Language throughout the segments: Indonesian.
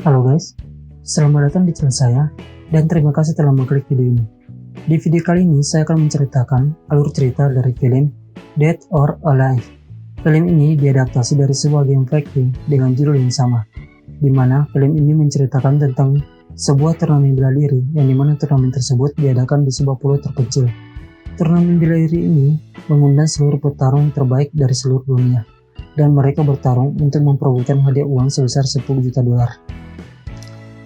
Halo guys, selamat datang di channel saya dan terima kasih telah mengklik video ini. Di video kali ini saya akan menceritakan alur cerita dari film Dead or Alive. Film ini diadaptasi dari sebuah game fighting dengan judul yang sama, di mana film ini menceritakan tentang sebuah turnamen bela diri yang dimana turnamen tersebut diadakan di sebuah pulau terpencil. Turnamen bela diri ini mengundang seluruh petarung terbaik dari seluruh dunia, dan mereka bertarung untuk memperebutkan hadiah uang sebesar 10 juta dolar.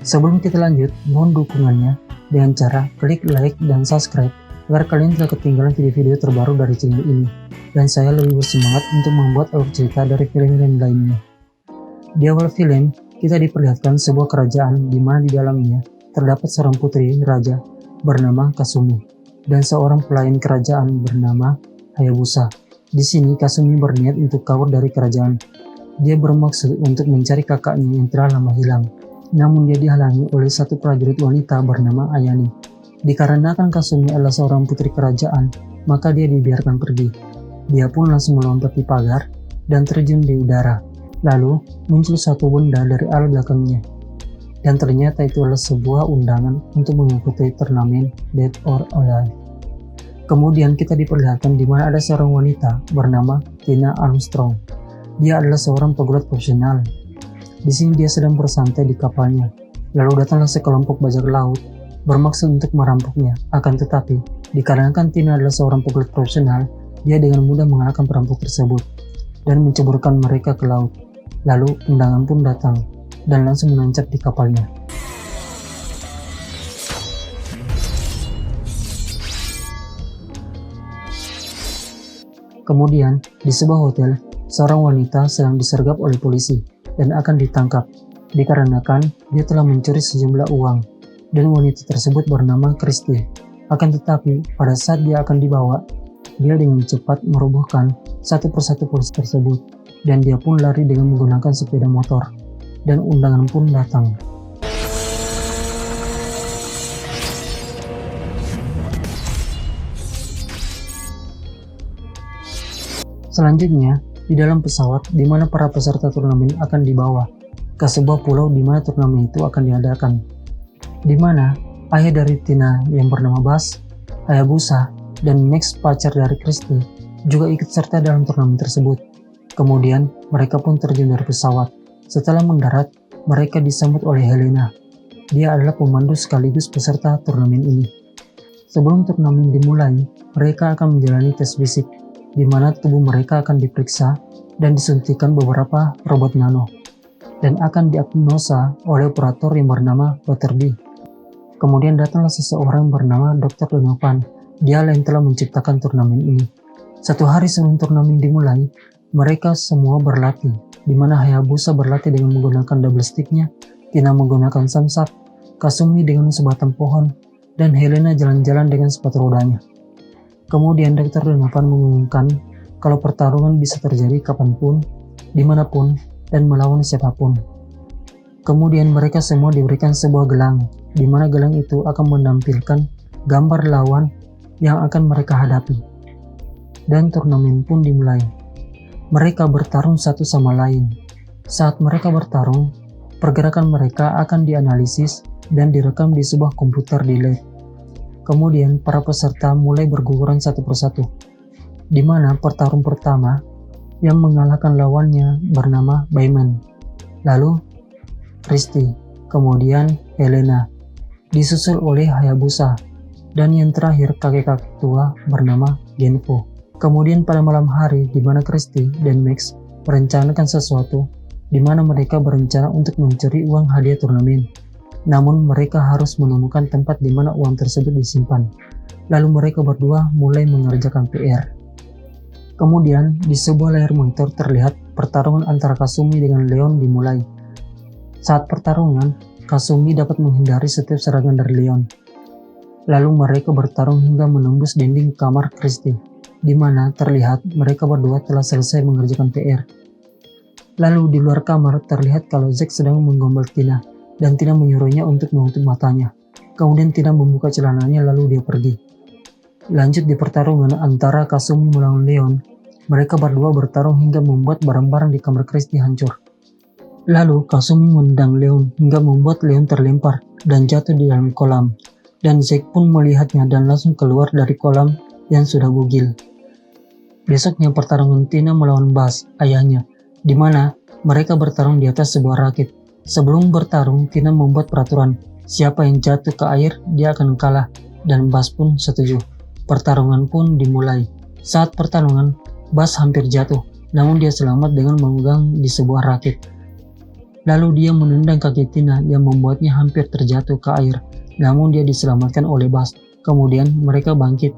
Sebelum kita lanjut, mohon dukungannya dengan cara klik like dan subscribe agar kalian tidak ketinggalan video-video terbaru dari channel ini, dan saya lebih bersemangat untuk membuat alur cerita dari film-film lainnya. Di awal film, kita diperlihatkan sebuah kerajaan di mana di dalamnya terdapat seorang putri raja bernama Kasumi dan seorang pelayan kerajaan bernama Hayabusa. Di sini Kasumi berniat untuk kabur dari kerajaan. Dia bermaksud untuk mencari kakaknya yang telah lama hilang. Namun dia dihalangi oleh satu prajurit wanita bernama Ayani. Dikarenakan Kasumi adalah seorang putri kerajaan, maka dia dibiarkan pergi. Dia pun langsung melompati pagar dan terjun di udara. Lalu muncul satu benda dari arah belakangnya. Dan ternyata itu adalah sebuah undangan untuk mengikuti turnamen Dead or Alive. Kemudian kita diperlihatkan di mana ada seorang wanita bernama Tina Armstrong. Dia adalah seorang pegulat profesional. Di sini dia sedang bersantai di kapalnya. Lalu datanglah sekelompok bajak laut bermaksud untuk merampoknya. Akan tetapi, dikarenakan Tina adalah seorang pegulat profesional, dia dengan mudah mengalahkan perampok tersebut dan menceburkan mereka ke laut. Lalu undangan pun datang dan langsung menancap di kapalnya. Kemudian, di sebuah hotel, seorang wanita sedang disergap oleh polisi dan akan ditangkap dikarenakan dia telah mencuri sejumlah uang, dan wanita tersebut bernama Christy. Akan tetapi pada saat dia akan dibawa, dia dengan cepat merobohkan satu persatu polisi tersebut, dan dia pun lari dengan menggunakan sepeda motor, dan undangan pun datang. Selanjutnya, di dalam pesawat di mana para peserta turnamen akan dibawa ke sebuah pulau di mana turnamen itu akan diadakan. Di mana ayah dari Tina yang bernama Bas, Hayabusa, dan Max pacar dari Christy juga ikut serta dalam turnamen tersebut. Kemudian mereka pun terjun dari pesawat. Setelah mendarat, mereka disambut oleh Helena. Dia adalah pemandu sekaligus peserta turnamen ini. Sebelum turnamen dimulai, mereka akan menjalani tes fisik, di mana tubuh mereka akan diperiksa dan disuntikan beberapa robot nano, dan akan diagnosa oleh operator yang bernama Dr. D. Kemudian datanglah seseorang bernama Dr. Donovan. Dia yang telah menciptakan turnamen ini. Satu hari sebelum turnamen dimulai, mereka semua berlatih, di mana Hayabusa berlatih dengan menggunakan double sticknya, Tina menggunakan samsak, Kasumi dengan sebatang pohon, dan Helena jalan-jalan dengan sepatu rodanya. Kemudian Dr. Donovan mengumumkan kalau pertarungan bisa terjadi kapanpun, dimanapun, dan melawan siapapun. Kemudian mereka semua diberikan sebuah gelang, di mana gelang itu akan menampilkan gambar lawan yang akan mereka hadapi. Dan turnamen pun dimulai. Mereka bertarung satu sama lain. Saat mereka bertarung, pergerakan mereka akan dianalisis dan direkam di sebuah komputer di lab. Kemudian para peserta mulai berguguran satu persatu, di mana pertarung pertama yang mengalahkan lawannya bernama Bayman, lalu Christy, kemudian Helena, disusul oleh Hayabusa, dan yang terakhir kakek-kakek tua bernama Genpo. Kemudian pada malam hari di mana Christy dan Max merencanakan sesuatu, di mana mereka berencana untuk mencuri uang hadiah turnamen. Namun mereka harus menemukan tempat di mana uang tersebut disimpan. Lalu mereka berdua mulai mengerjakan PR. Kemudian di sebuah layar monitor terlihat pertarungan antara Kasumi dengan Leon dimulai. Saat pertarungan, Kasumi dapat menghindari setiap serangan dari Leon. Lalu mereka bertarung hingga menembus dinding kamar Christy, di mana terlihat mereka berdua telah selesai mengerjakan PR. Lalu di luar kamar terlihat kalau Zack sedang menggombal Tina, dan Tina menyuruhnya untuk menutup matanya. Kemudian Tina membuka celananya lalu dia pergi. Lanjut di pertarungan antara Kasumi melawan Leon, mereka berdua bertarung hingga membuat barang-barang di kamar Christy hancur. Lalu Kasumi menendang Leon hingga membuat Leon terlempar dan jatuh di dalam kolam. Dan Zack pun melihatnya dan langsung keluar dari kolam yang sudah bugil. Besoknya pertarungan Tina melawan Bas, ayahnya, di mana mereka bertarung di atas sebuah rakit. Sebelum bertarung, Tina membuat peraturan, siapa yang jatuh ke air, dia akan kalah, dan Bas pun setuju. Pertarungan pun dimulai. Saat pertarungan, Bas hampir jatuh, namun dia selamat dengan memegang di sebuah rakit. Lalu dia menendang kaki Tina yang membuatnya hampir terjatuh ke air, namun dia diselamatkan oleh Bas. Kemudian mereka bangkit.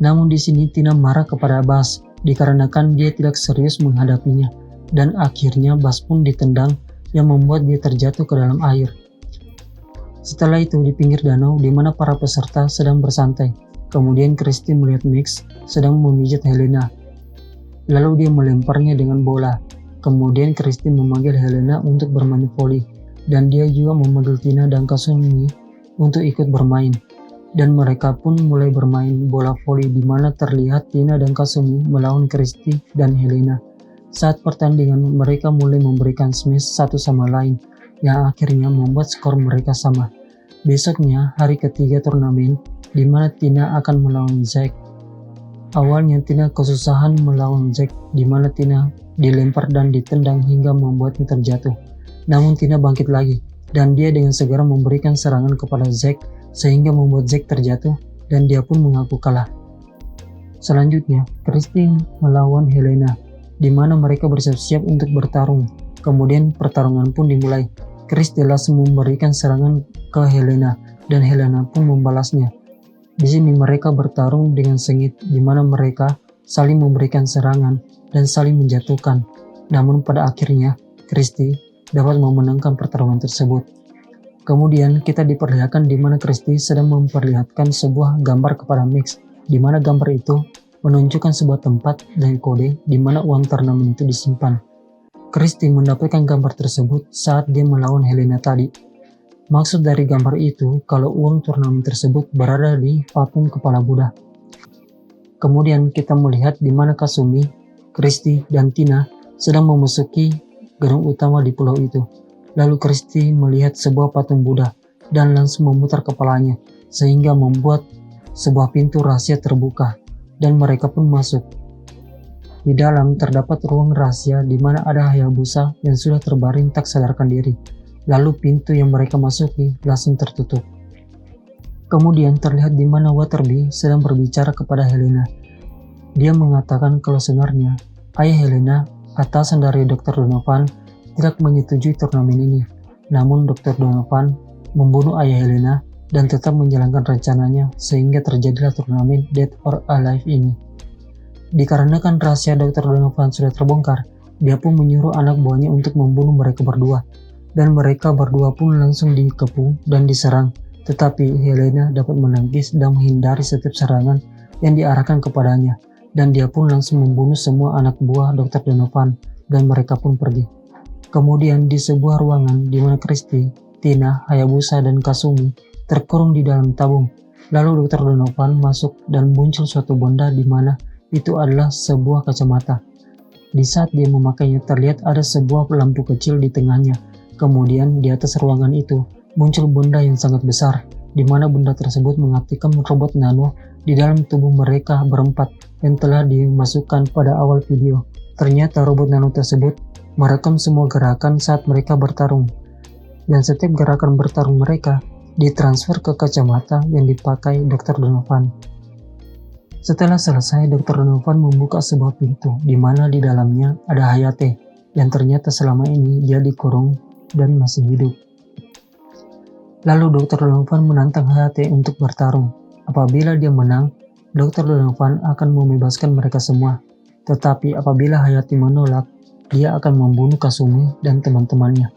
Namun di sini Tina marah kepada Bas dikarenakan dia tidak serius menghadapinya, dan akhirnya Bas pun ditendang yang membuat dia terjatuh ke dalam air. Setelah itu di pinggir danau di mana para peserta sedang bersantai, kemudian Christy melihat Max sedang memijat Helena. Lalu dia melemparnya dengan bola. Kemudian Christy memanggil Helena untuk bermain voli, dan dia juga memanggil Tina dan Kasumi untuk ikut bermain. Dan mereka pun mulai bermain bola voli di mana terlihat Tina dan Kasumi melawan Christy dan Helena. Saat pertandingan mereka mulai memberikan smash satu sama lain, yang akhirnya membuat skor mereka sama. Besoknya hari ketiga turnamen, di mana Tina akan melawan Zack. Awalnya Tina kesusahan melawan Zack, di mana Tina dilempar dan ditendang hingga membuatnya terjatuh. Namun Tina bangkit lagi, dan dia dengan segera memberikan serangan kepada Zack sehingga membuat Zack terjatuh dan dia pun mengaku kalah. Selanjutnya, Christy melawan Helena, di mana mereka bersiap-siap untuk bertarung. Kemudian pertarungan pun dimulai. Christy langsung memberikan serangan ke Helena, dan Helena pun membalasnya. Di sini mereka bertarung dengan sengit, di mana mereka saling memberikan serangan dan saling menjatuhkan. Namun pada akhirnya, Christy dapat memenangkan pertarungan tersebut. Kemudian kita diperlihatkan di mana Christy sedang memperlihatkan sebuah gambar kepada Max, di mana gambar itu menunjukkan sebuah tempat dan kode di mana uang turnamen itu disimpan. Christy mendapatkan gambar tersebut saat dia melawan Helena tadi. Maksud dari gambar itu kalau uang turnamen tersebut berada di patung kepala Buddha. Kemudian kita melihat di mana Kasumi, Christy, dan Tina sedang memasuki gedung utama di pulau itu. Lalu Christy melihat sebuah patung Buddha dan langsung memutar kepalanya sehingga membuat sebuah pintu rahasia terbuka dan mereka pun masuk. Di dalam terdapat ruang rahasia di mana ada Hayabusa yang sudah terbaring tak sadarkan diri. Lalu pintu yang mereka masuki langsung tertutup. Kemudian terlihat di mana Waterby sedang berbicara kepada Helena. Dia mengatakan kalau sebenarnya ayah Helena, atasan dari Dr. Donovan, tidak menyetujui turnamen ini. Namun Dr. Donovan membunuh ayah Helena dan tetap menjalankan rencananya sehingga terjadilah turnamen Dead or Alive ini. Dikarenakan rahasia Dr. Donovan sudah terbongkar, dia pun menyuruh anak buahnya untuk membunuh mereka berdua. Dan mereka berdua pun langsung dikepung dan diserang. Tetapi Helena dapat menangkis dan menghindari setiap serangan yang diarahkan kepadanya. Dan dia pun langsung membunuh semua anak buah Dr. Donovan dan mereka pun pergi. Kemudian di sebuah ruangan di mana Christy, Tina, Hayabusa, dan Kasumi terkurung di dalam tabung. Lalu Dr. Donovan masuk dan muncul suatu benda di mana itu adalah sebuah kacamata. Di saat dia memakainya terlihat ada sebuah lampu kecil di tengahnya. Kemudian di atas ruangan itu muncul benda yang sangat besar, di mana benda tersebut mengaktifkan robot nano di dalam tubuh mereka berempat yang telah dimasukkan pada awal video. Ternyata robot nano tersebut merekam semua gerakan saat mereka bertarung, dan setiap gerakan bertarung mereka ditransfer ke kacamata yang dipakai Dr. Donovan. Setelah selesai, Dr. Donovan membuka sebuah pintu di mana di dalamnya ada Hayate yang ternyata selama ini dia dikurung dan masih hidup. Lalu Dr. Donovan menantang Hayate untuk bertarung. Apabila dia menang, Dr. Donovan akan membebaskan mereka semua. Tetapi apabila Hayate menolak, dia akan membunuh Kasumi dan teman-temannya.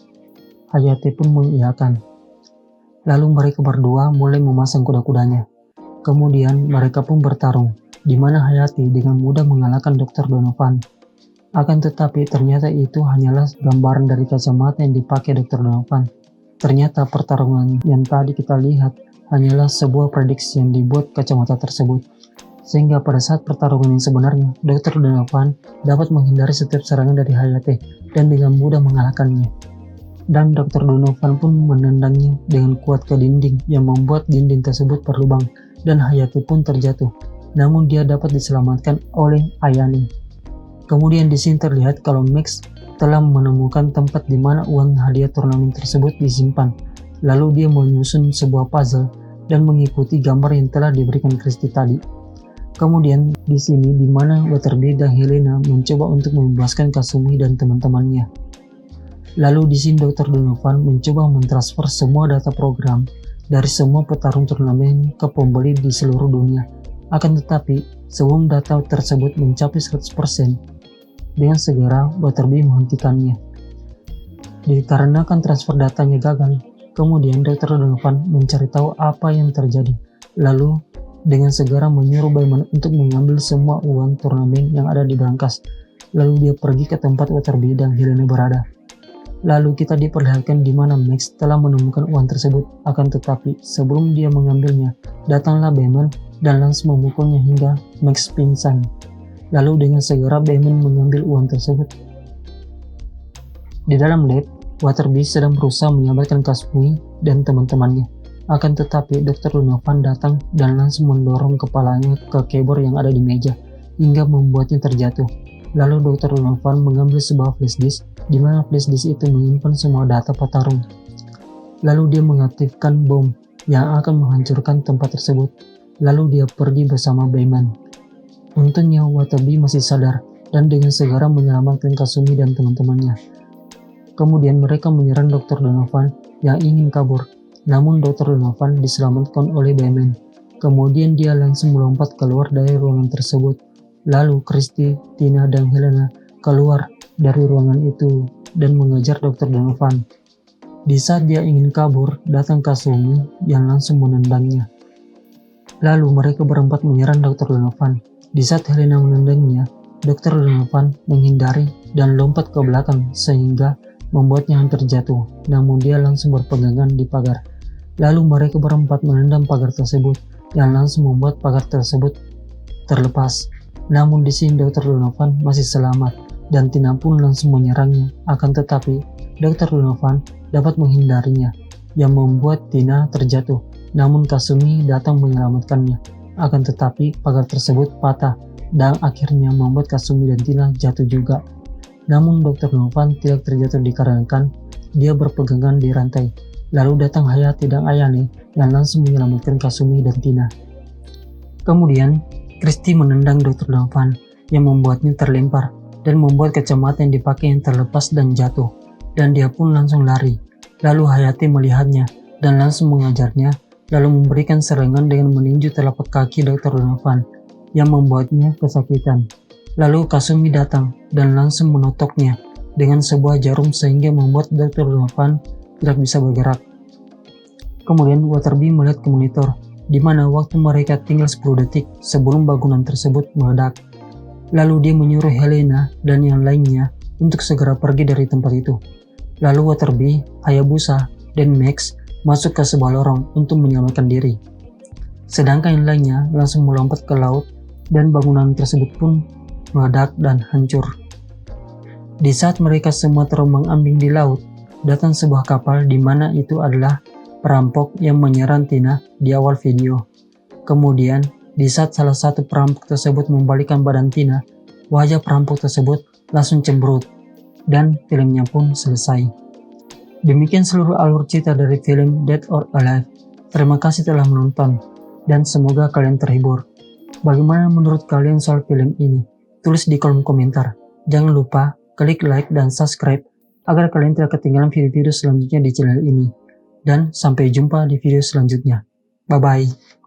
Hayate pun mengiyakan. Lalu mereka berdua mulai memasang kuda-kudanya. Kemudian mereka pun bertarung, di mana Hayate dengan mudah mengalahkan Dr. Donovan. Akan tetapi ternyata itu hanyalah gambaran dari kacamata yang dipakai Dr. Donovan. Ternyata pertarungan yang tadi kita lihat hanyalah sebuah prediksi yang dibuat kacamata tersebut. sehingga pada saat pertarungan yang sebenarnya, Dr. Donovan dapat menghindari setiap serangan dari Hayate dan dengan mudah mengalahkannya. Dan Dr. Donovan pun menendangnya dengan kuat ke dinding yang membuat dinding tersebut berlubang dan Hayate pun terjatuh. Namun dia dapat diselamatkan oleh Ayane. Kemudian di sini terlihat kalau Max telah menemukan tempat di mana uang hadiah turnamen tersebut disimpan. Lalu dia menyusun sebuah puzzle dan mengikuti gambar yang telah diberikan Christie tadi. Kemudian di sini di mana Waterby dan Helena mencoba untuk membebaskan Kasumi dan teman-temannya. Lalu di sini Dr. Donovan mencoba mentransfer semua data program dari semua petarung turnamen ke pembeli di seluruh dunia. Akan tetapi, sebelum data tersebut mencapai 100%, dengan segera Waterby menghentikannya. Dikarenakan transfer datanya gagal, kemudian Dr. Donovan mencari tahu apa yang terjadi. Lalu, dengan segera menyuruh Bayman untuk mengambil semua uang turnamen yang ada di brankas. Lalu dia pergi ke tempat Waterby dan Helena berada. Lalu kita diperlihatkan di mana Max telah menemukan uang tersebut, akan tetapi sebelum dia mengambilnya, datanglah Bayman dan langsung memukulnya hingga Max pingsan. Lalu dengan segera Bayman mengambil uang tersebut. Di dalam lab, Waterby sedang berusaha menyelamatkan Kasumi dan teman-temannya. Akan tetapi Dr. Donovan datang dan langsung mendorong kepalanya ke keyboard yang ada di meja, hingga membuatnya terjatuh. Lalu Dr. Donovan mengambil sebuah flash disk, di mana flash disk itu menyimpan semua data petarung. Lalu dia mengaktifkan bom yang akan menghancurkan tempat tersebut. Lalu dia pergi bersama Bayman. Untungnya Waterby masih sadar dan dengan segera menyelamatkan Kasumi dan teman-temannya. Kemudian mereka menyerang Dr. Donovan yang ingin kabur. Namun Dr. Donovan diselamatkan oleh Bayman. Kemudian dia langsung melompat keluar dari ruangan tersebut. Lalu Christie, Tina, dan Helena keluar dari ruangan itu dan mengejar Dr. Donovan. Di saat dia ingin kabur, datang Kasumi yang langsung menendangnya. Lalu mereka berempat menyerang Dr. Donovan. Di saat Helena menendangnya, Dr. Donovan menghindari dan lompat ke belakang sehingga membuatnya hampir jatuh, namun dia langsung berpegangan di pagar. Lalu mereka berempat menendang pagar tersebut yang langsung membuat pagar tersebut terlepas. Namun di sini Dr. Donovan masih selamat dan Tina pun langsung menyerangnya. Akan tetapi Dr. Donovan dapat menghindarinya yang membuat Tina terjatuh. Namun Kasumi datang menyelamatkannya. Akan tetapi pagar tersebut patah dan akhirnya membuat Kasumi dan Tina jatuh juga. Namun Dr. Donovan tidak terjatuh dikarenakan dia berpegangan di rantai. Lalu datang Hayate dan Ayane yang langsung menyelamatkan Kasumi dan Tina. Kemudian Christie menendang Dr. Donovan yang membuatnya terlempar dan membuat kacamata yang dipakai yang terlepas dan jatuh. Dan dia pun langsung lari. Lalu Hayate melihatnya dan langsung mengajarnya, lalu memberikan serangan dengan meninju telapak kaki Dr. Donovan yang membuatnya kesakitan. Lalu Kasumi datang dan langsung menotoknya dengan sebuah jarum sehingga membuat Dr. Donovan tidak bisa bergerak. Kemudian Waterby melihat ke monitor, di mana waktu mereka tinggal 10 detik sebelum bangunan tersebut meledak. Lalu dia menyuruh Helena dan yang lainnya untuk segera pergi dari tempat itu. Lalu Waterby, Hayabusa, dan Max masuk ke sebuah lorong untuk menyelamatkan diri. Sedangkan yang lainnya langsung melompat ke laut dan bangunan tersebut pun meledak dan hancur. Di saat mereka semua terombang-ambing di laut, datang sebuah kapal di mana itu adalah perampok yang menyerang Tina di awal video. Kemudian, di saat salah satu perampok tersebut membalikkan badan Tina, wajah perampok tersebut langsung cemberut dan filmnya pun selesai. Demikian seluruh alur cerita dari film Dead or Alive. Terima kasih telah menonton dan semoga kalian terhibur. Bagaimana menurut kalian soal film ini? Tulis di kolom komentar. Jangan lupa klik like dan subscribe agar kalian tidak ketinggalan video-video selanjutnya di channel ini. Dan sampai jumpa di video selanjutnya. Bye-bye.